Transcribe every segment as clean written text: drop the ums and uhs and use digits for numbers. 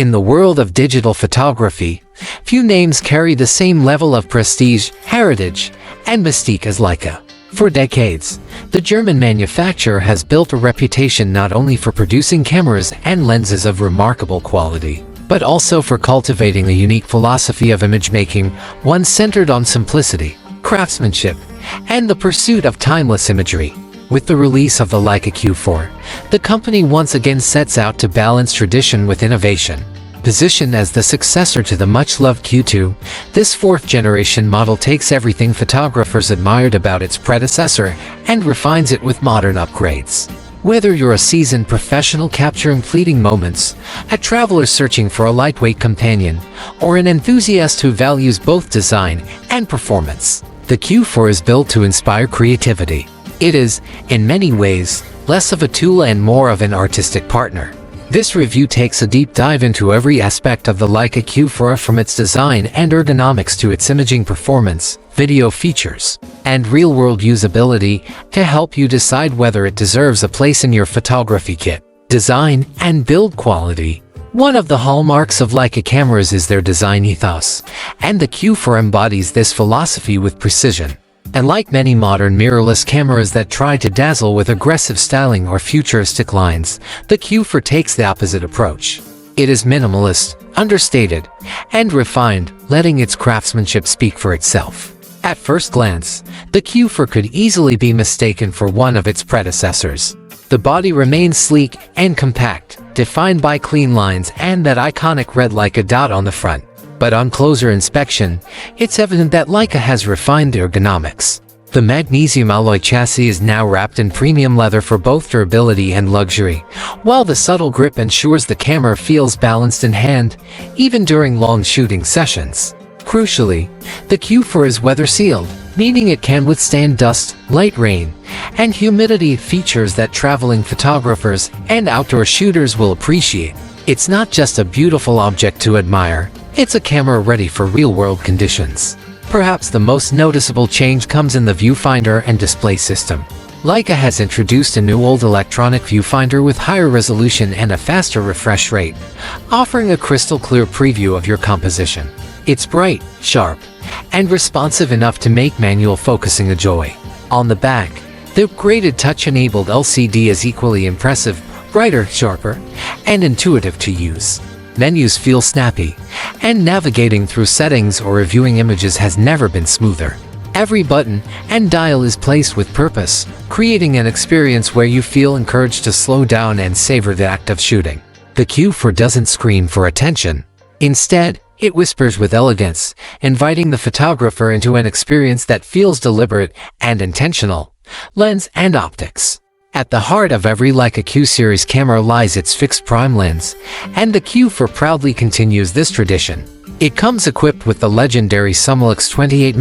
In the world of digital photography, few names carry the same level of prestige, heritage, and mystique as Leica. For decades, the German manufacturer has built a reputation not only for producing cameras and lenses of remarkable quality, but also for cultivating a unique philosophy of image-making, one centered on simplicity, craftsmanship, and the pursuit of timeless imagery. With the release of the Leica Q4, the company once again sets out to balance tradition with innovation. Positioned as the successor to the much-loved Q2, this fourth-generation model takes everything photographers admired about its predecessor and refines it with modern upgrades. Whether you're a seasoned professional capturing fleeting moments, a traveler searching for a lightweight companion, or an enthusiast who values both design and performance, the Q4 is built to inspire creativity. It is, in many ways, less of a tool and more of an artistic partner. This review takes a deep dive into every aspect of the Leica Q4, from its design and ergonomics to its imaging performance, video features, and real-world usability, to help you decide whether it deserves a place in your photography kit. Design and build quality. One of the hallmarks of Leica cameras is their design ethos, and the Q4 embodies this philosophy with precision. And like many modern mirrorless cameras that try to dazzle with aggressive styling or futuristic lines, the Q4 takes the opposite approach. It is minimalist, understated, and refined, letting its craftsmanship speak for itself. At first glance, the Q4 could easily be mistaken for one of its predecessors. The body remains sleek and compact, defined by clean lines and that iconic red Leica dot on the front. But on closer inspection, it's evident that Leica has refined the ergonomics. The magnesium alloy chassis is now wrapped in premium leather for both durability and luxury, while the subtle grip ensures the camera feels balanced in hand, even during long shooting sessions. Crucially, the Q4 is weather-sealed, meaning it can withstand dust, light rain, and humidity, features that traveling photographers and outdoor shooters will appreciate. It's not just a beautiful object to admire, it's a camera ready for real-world conditions. Perhaps the most noticeable change comes in the viewfinder and display system. Leica has introduced a new old electronic viewfinder with higher resolution and a faster refresh rate, offering a crystal-clear preview of your composition. It's bright, sharp, and responsive enough to make manual focusing a joy. On the back, the upgraded touch-enabled LCD is equally impressive, brighter, sharper, and intuitive to use. Menus feel snappy, and navigating through settings or reviewing images has never been smoother. Every button and dial is placed with purpose, creating an experience where you feel encouraged to slow down and savor the act of shooting. The Q4 doesn't scream for attention. Instead, it whispers with elegance, inviting the photographer into an experience that feels deliberate and intentional. Lens and optics. At the heart of every Leica Q series camera lies its fixed prime lens, and the Q4 proudly continues this tradition. It comes equipped with the legendary Summilux 28mm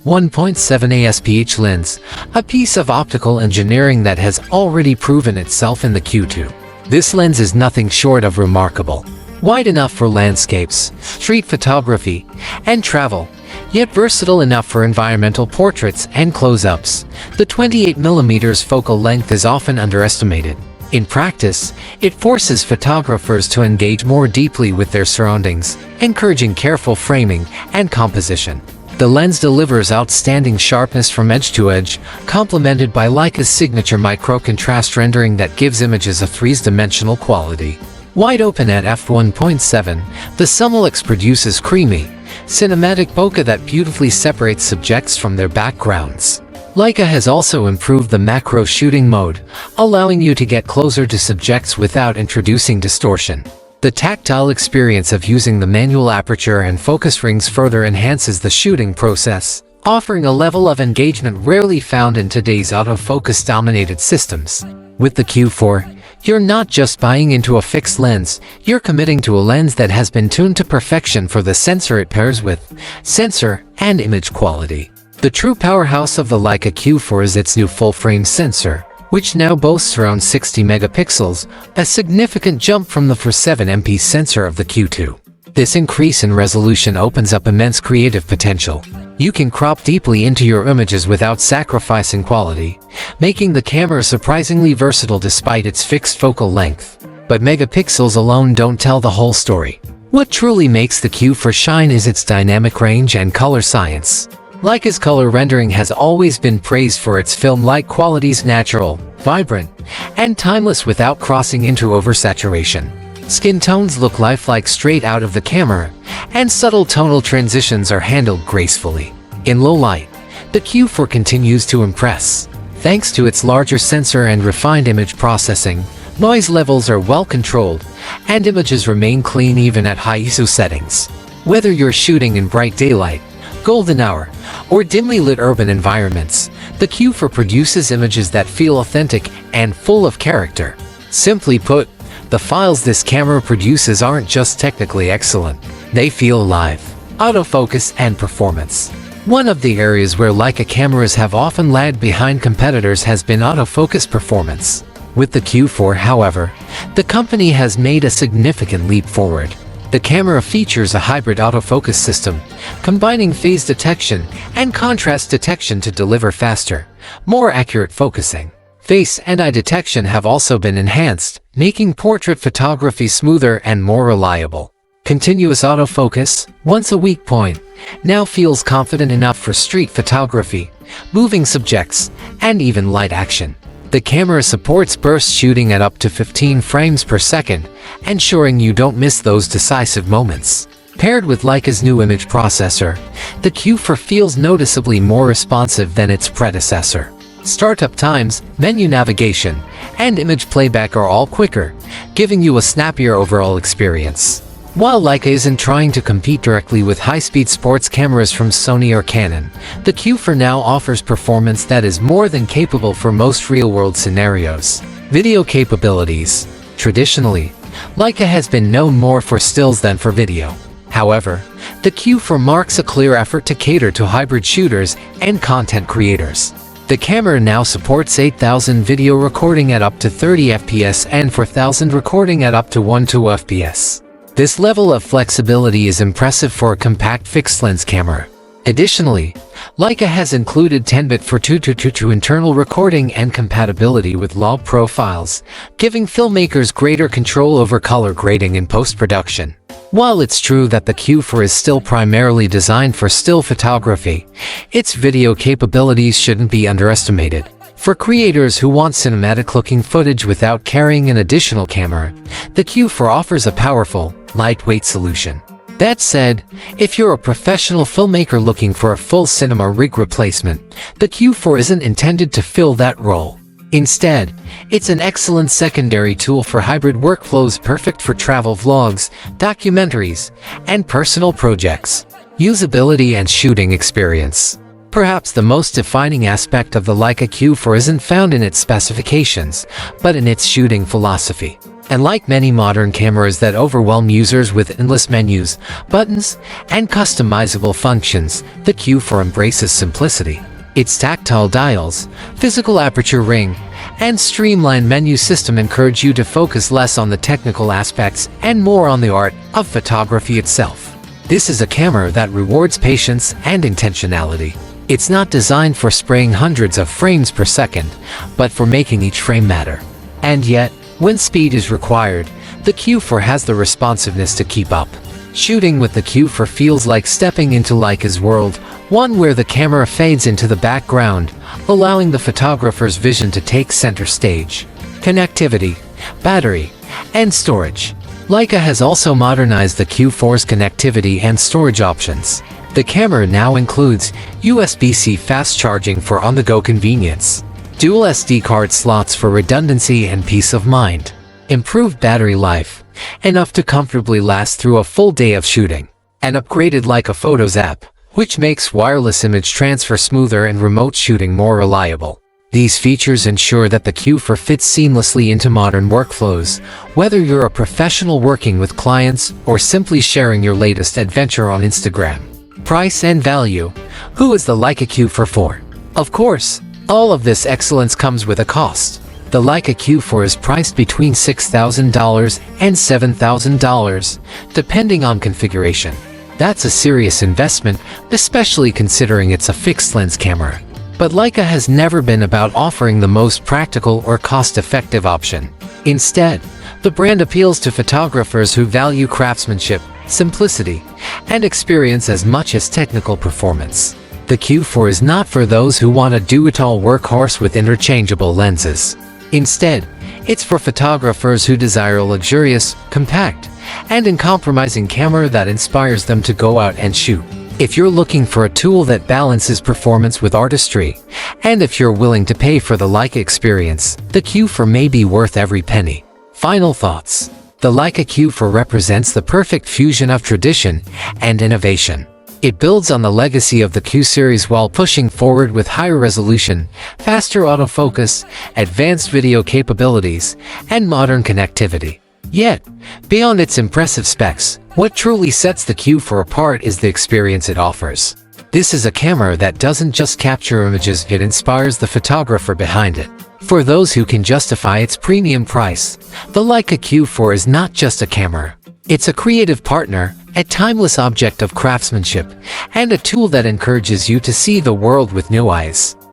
f1.7 ASPH lens, a piece of optical engineering that has already proven itself in the Q2. This lens is nothing short of remarkable. Wide enough for landscapes, street photography, and travel, yet versatile enough for environmental portraits and close-ups. The 28mm focal length is often underestimated. In practice, it forces photographers to engage more deeply with their surroundings, encouraging careful framing and composition. The lens delivers outstanding sharpness from edge to edge, complemented by Leica's signature micro-contrast rendering that gives images a three-dimensional quality. Wide open at f1.7, the Summilux produces creamy, cinematic bokeh that beautifully separates subjects from their backgrounds. Leica has also improved the macro shooting mode, allowing you to get closer to subjects without introducing distortion. The tactile experience of using the manual aperture and focus rings further enhances the shooting process, offering a level of engagement rarely found in today's autofocus-dominated systems. With the Q4, you're not just buying into a fixed lens, you're committing to a lens that has been tuned to perfection for the sensor it pairs with, sensor and image quality. The true powerhouse of the Leica Q4 is its new full-frame sensor, which now boasts around 60 megapixels, a significant jump from the 47MP sensor of the Q2. This increase in resolution opens up immense creative potential. You can crop deeply into your images without sacrificing quality, making the camera surprisingly versatile despite its fixed focal length. But megapixels alone don't tell the whole story. What truly makes the Q4 shine is its dynamic range and color science. Leica's color rendering has always been praised for its film-like qualities, natural, vibrant, and timeless without crossing into oversaturation. Skin tones look lifelike straight out of the camera, and subtle tonal transitions are handled gracefully. In low light, the Q4 continues to impress. Thanks to its larger sensor and refined image processing, noise levels are well controlled, and images remain clean even at high ISO settings. Whether you're shooting in bright daylight, golden hour, or dimly lit urban environments, the Q4 produces images that feel authentic and full of character. Simply put, the files this camera produces aren't just technically excellent, they feel alive. Autofocus and performance. One of the areas where Leica cameras have often lagged behind competitors has been autofocus performance. With the Q4, however, the company has made a significant leap forward. The camera features a hybrid autofocus system, combining phase detection and contrast detection to deliver faster, more accurate focusing. Face and eye detection have also been enhanced, making portrait photography smoother and more reliable. Continuous autofocus, once a weak point, now feels confident enough for street photography, moving subjects, and even light action. The camera supports burst shooting at up to 15 frames per second, ensuring you don't miss those decisive moments. Paired with Leica's new image processor, the Q4 feels noticeably more responsive than its predecessor. Startup times, menu navigation, and image playback are all quicker, giving you a snappier overall experience. While Leica isn't trying to compete directly with high-speed sports cameras from Sony or Canon, the Q4 now offers performance that is more than capable for most real-world scenarios. Video capabilities. Traditionally, Leica has been known more for stills than for video. However, the Q4 marks a clear effort to cater to hybrid shooters and content creators. The camera now supports 8000 video recording at up to 30 fps and 4000 recording at up to 12 fps. This level of flexibility is impressive for a compact fixed-lens camera. Additionally, Leica has included 10-bit for 2:2:2 internal recording and compatibility with low profiles, giving filmmakers greater control over color grading in post-production. While it's true that the Q4 is still primarily designed for still photography, its video capabilities shouldn't be underestimated. For creators who want cinematic-looking footage without carrying an additional camera, the Q4 offers a powerful, lightweight solution. That said, if you're a professional filmmaker looking for a full cinema rig replacement, the Q4 isn't intended to fill that role. Instead, it's an excellent secondary tool for hybrid workflows, perfect for travel vlogs, documentaries, and personal projects. Usability and shooting experience. Perhaps the most defining aspect of the Leica Q4 isn't found in its specifications, but in its shooting philosophy. And like many modern cameras that overwhelm users with endless menus, buttons, and customizable functions, the Q4 embraces simplicity. Its tactile dials, physical aperture ring, and streamlined menu system encourage you to focus less on the technical aspects and more on the art of photography itself. This is a camera that rewards patience and intentionality. It's not designed for spraying hundreds of frames per second, but for making each frame matter. And yet, when speed is required, the Q4 has the responsiveness to keep up. Shooting with the Q4 feels like stepping into Leica's world, one where the camera fades into the background, allowing the photographer's vision to take center stage. Connectivity, battery, and storage. Leica has also modernized the Q4's connectivity and storage options. The camera now includes USB-C fast charging for on-the-go convenience, dual SD card slots for redundancy and peace of mind, improved battery life, enough to comfortably last through a full day of shooting, an upgraded Leica Photos app, which makes wireless image transfer smoother and remote shooting more reliable. These features ensure that the Q4 fits seamlessly into modern workflows, whether you're a professional working with clients or simply sharing your latest adventure on Instagram. Price and value. Who is the Leica Q4 for? Of course, all of this excellence comes with a cost. The Leica Q4 is priced between $6,000 and $7,000, depending on configuration. That's a serious investment, especially considering it's a fixed-lens camera. But Leica has never been about offering the most practical or cost-effective option. Instead, The brand appeals to photographers who value craftsmanship, simplicity, and experience as much as technical performance. The Q4 is not for those who want a do-it-all workhorse with interchangeable lenses. Instead, it's for photographers who desire a luxurious, compact, and uncompromising camera that inspires them to go out and shoot. If you're looking for a tool that balances performance with artistry, and if you're willing to pay for the Leica experience, the Q4 may be worth every penny. Final thoughts. The Leica Q4 represents the perfect fusion of tradition and innovation. It builds on the legacy of the Q series while pushing forward with higher resolution, faster autofocus, advanced video capabilities, and modern connectivity. Yet, beyond its impressive specs, what truly sets the Q4 apart is the experience it offers. This is a camera that doesn't just capture images, it inspires the photographer behind it. For those who can justify its premium price, the Leica Q4 is not just a camera. It's a creative partner, a timeless object of craftsmanship, and a tool that encourages you to see the world with new eyes.